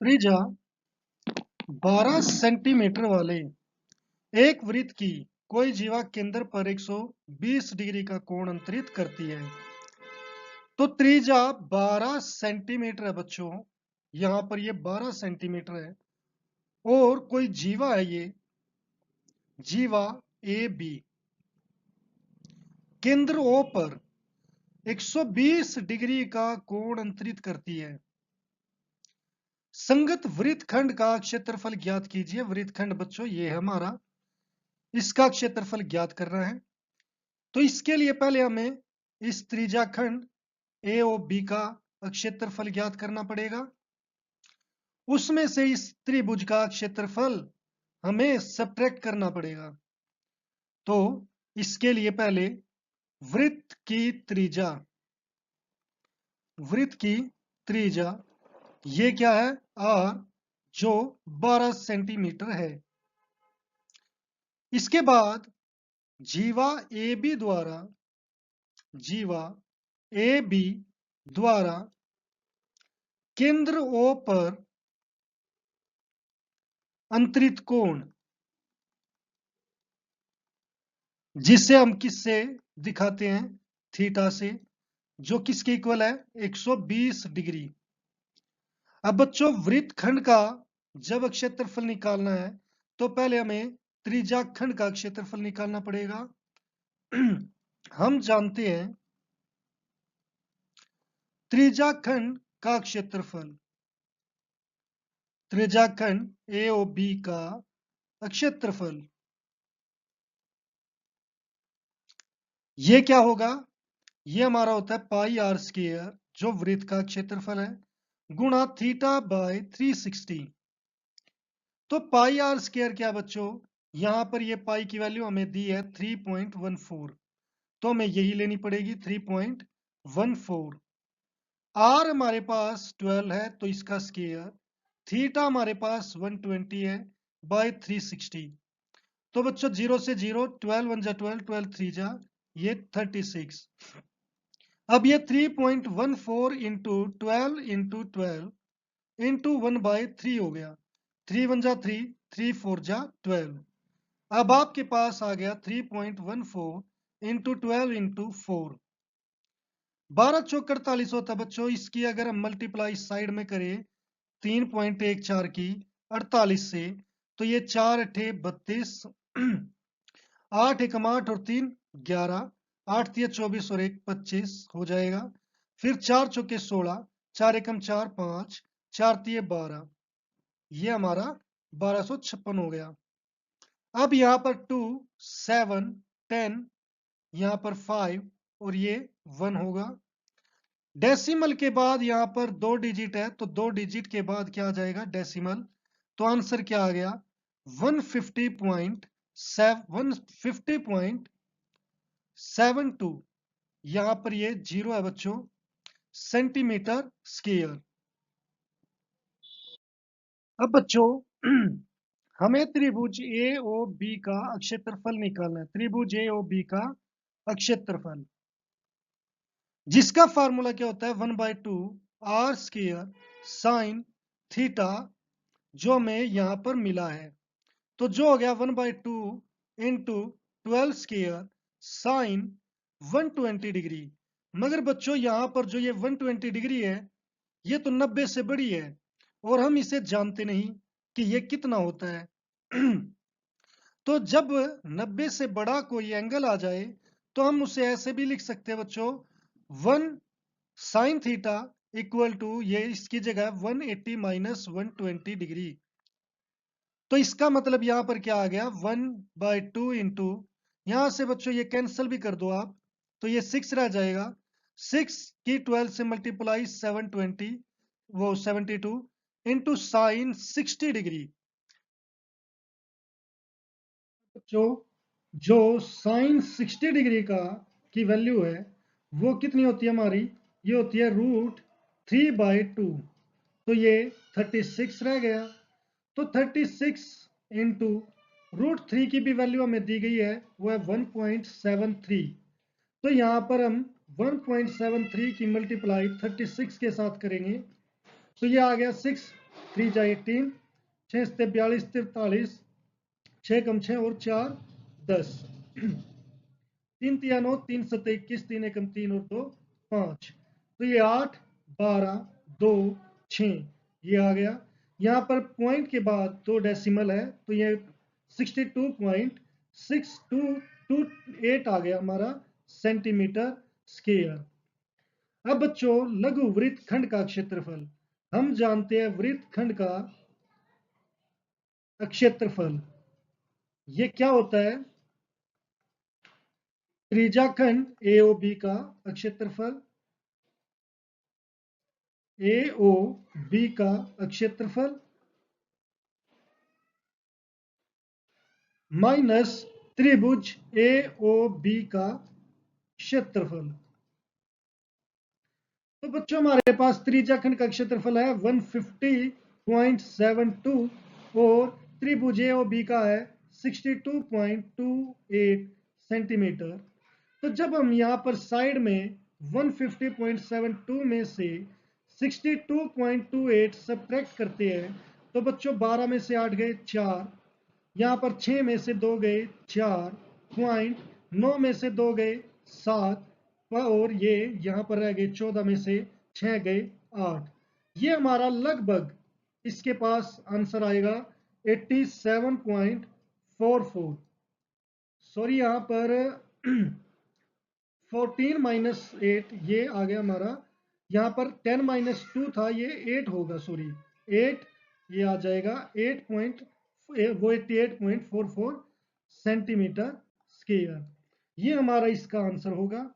त्रिज्या 12 सेंटीमीटर वाले एक वृत्त की कोई जीवा केंद्र पर 120 डिग्री का कोण अंतरित करती है। तो त्रिज्या 12 सेंटीमीटर है बच्चों, यहां पर ये 12 सेंटीमीटर है और कोई जीवा है, ये जीवा ए बी केंद्र ओ पर 120 डिग्री का कोण अंतरित करती है। संगत वृत्तखंड का क्षेत्रफल ज्ञात कीजिए। वृत्तखंड बच्चों ये है हमारा, इसका क्षेत्रफल ज्ञात करना है। तो इसके लिए पहले हमें इस त्रिज्याखंड ए ओ बी का क्षेत्रफल ज्ञात करना पड़ेगा। उसमें से इस त्रिभुज का क्षेत्रफल हमें सब्ट्रैक्ट करना पड़ेगा। तो इसके लिए पहले वृत्त की त्रिज्या ये क्या है, आर, जो 12 सेंटीमीटर है। इसके बाद जीवा ए बी द्वारा केंद्र ओ पर अंतरित कोण, जिसे हम किससे दिखाते हैं, थीटा से, जो किसके इक्वल है, 120 डिग्री। अब बच्चों वृत्तखंड का जब क्षेत्रफल निकालना है तो पहले हमें त्रिज्याखंड का क्षेत्रफल निकालना पड़ेगा। हम जानते हैं त्रिज्याखंड का क्षेत्रफल, त्रिज्याखंड ए ओ बी का क्षेत्रफल ये क्या होगा, ये हमारा होता है पाई आर स्क्वायर, जो वृत्त का क्षेत्रफल है, गुणा थीटा बाय 360। तो पाई आर स्क्वायर क्या बच्चों, यहां पर ये पाई की वैल्यू हमें दी है 3.14, तो हमें यही लेनी पड़ेगी 3.14। आर हमारे पास 12 है तो इसका स्क्वायर, थीटा हमारे पास 120 है बाय 360। तो बच्चों 0 से 0, 12 1 जा 12, 12 3 जा ये 36। अब ये 3.14 इंटू 12 इंटू 12 इंटू 1/3 हो गया। 3 1 जा 3, 3 4 जा 12। अब आपके पास आ गया 3.14 इंटू 12 इंटू 4, 12 चौक 48 होता बच्चों। इसकी अगर हम मल्टीप्लाई साइड में करें 3.14 की 48 से, तो ये 4 अठे 32, 8 एकम 8 और 3 11, 8 तिया 24 और 1 25 हो जाएगा। फिर 4 चौके 16, 4 एकम 4 5, 4 तिये 12, ये हमारा 1256 हो गया। अब यहाँ पर 2 7 10, यहाँ पर 5 और ये 1 होगा। डेसिमल के बाद यहाँ पर 2 डिजिट है, तो 2 डिजिट के बाद क्या आ जाएगा, डेसिमल। तो आंसर क्या आ गया, 150.72। यहां पर ये 0 है बच्चों, सेंटीमीटर स्क्वायर। अब बच्चों हमें त्रिभुज ए ओ बी का क्षेत्रफल निकालना है। त्रिभुज ए ओ बी का क्षेत्रफल, जिसका फार्मूला क्या होता है, 1/2 आर स्क्वायर साइन थीटा, जो हमें यहां पर मिला है। तो जो हो गया 1/2 इंटू 12 स्क्वायर साइन 120 डिग्री। मगर बच्चों यहां पर जो ये 120 डिग्री है, ये तो 90 से बड़ी है और हम इसे जानते नहीं कि ये कितना होता है। तो जब 90 से बड़ा कोई एंगल आ जाए तो हम उसे ऐसे भी लिख सकते हैं बच्चों, 1 साइन थीटा इक्वल टू, ये इसकी जगह 180 माइनस 120 डिग्री। तो इसका मतलब यहां पर क्या आ गया, 1/2 इंटू, यहां से बच्चों ये कैंसिल भी कर दो आप, तो ये 6 रह जाएगा। 6 की 12 से मल्टीप्लाई 720, वो 72 इंटू साइन 60 डिग्री। बच्चों जो साइन 60 डिग्री का की वैल्यू है वो कितनी होती है हमारी, ये होती है √3/2। तो ये 36 रह गया। तो 36 इंटू √3 की भी वैल्यू हमें दी गई है, वो है 1.73। तो यहाँ पर हम 1.73 की मल्टीप्लाई 36 के साथ करेंगे, तो ये आ गया 6 3 जा 18, 6 सत्ते 42 43, 6 कम 6 और 4 10, 3 तिया 9, 3 सत्ते 21, 3 एकम 3 और 2 5, तो ये 8 12 2 6 ये आ गया। यहाँ पर पॉइंट के बाद 2 डेसिमल है तो ये 62.6228 आ गया हमारा सेंटीमीटर स्क्वायर। अब बच्चों लघु वृत्तखंड का क्षेत्रफल, हम जानते हैं वृत्तखंड का क्षेत्रफल ये क्या होता है? त्रिज्याखंड AOB का क्षेत्रफल, AOB का क्षेत्रफल माइनस त्रिभुज AOB का क्षेत्रफल। तो बच्चों हमारे पास त्रिज्याखंड का क्षेत्रफल है 150.72 और त्रिभुज AOB का है 62.28 सेंटीमीटर। तो जब हम यहाँ पर साइड में 150.72 में से 62.28 सब्ट्रैक्ट करते हैं तो बच्चों 12 में से 8 गए 4, यहाँ पर 6 में से 2 गए 4 पॉइंट, 9 में से 2 गए 7 और ये यहाँ पर रह गए 14 में से 6 गए 8। ये हमारा लगभग इसके पास आंसर आएगा 87.44। सॉरी यहाँ पर 14 माइनस 8 ये आ गया हमारा, यहाँ पर 10 माइनस 2 था ये 8 होगा, सॉरी 8 ये आ जाएगा 8 पॉइंट वो 88.44 सेंटीमीटर स्क्वायर। ये हमारा इसका आंसर होगा।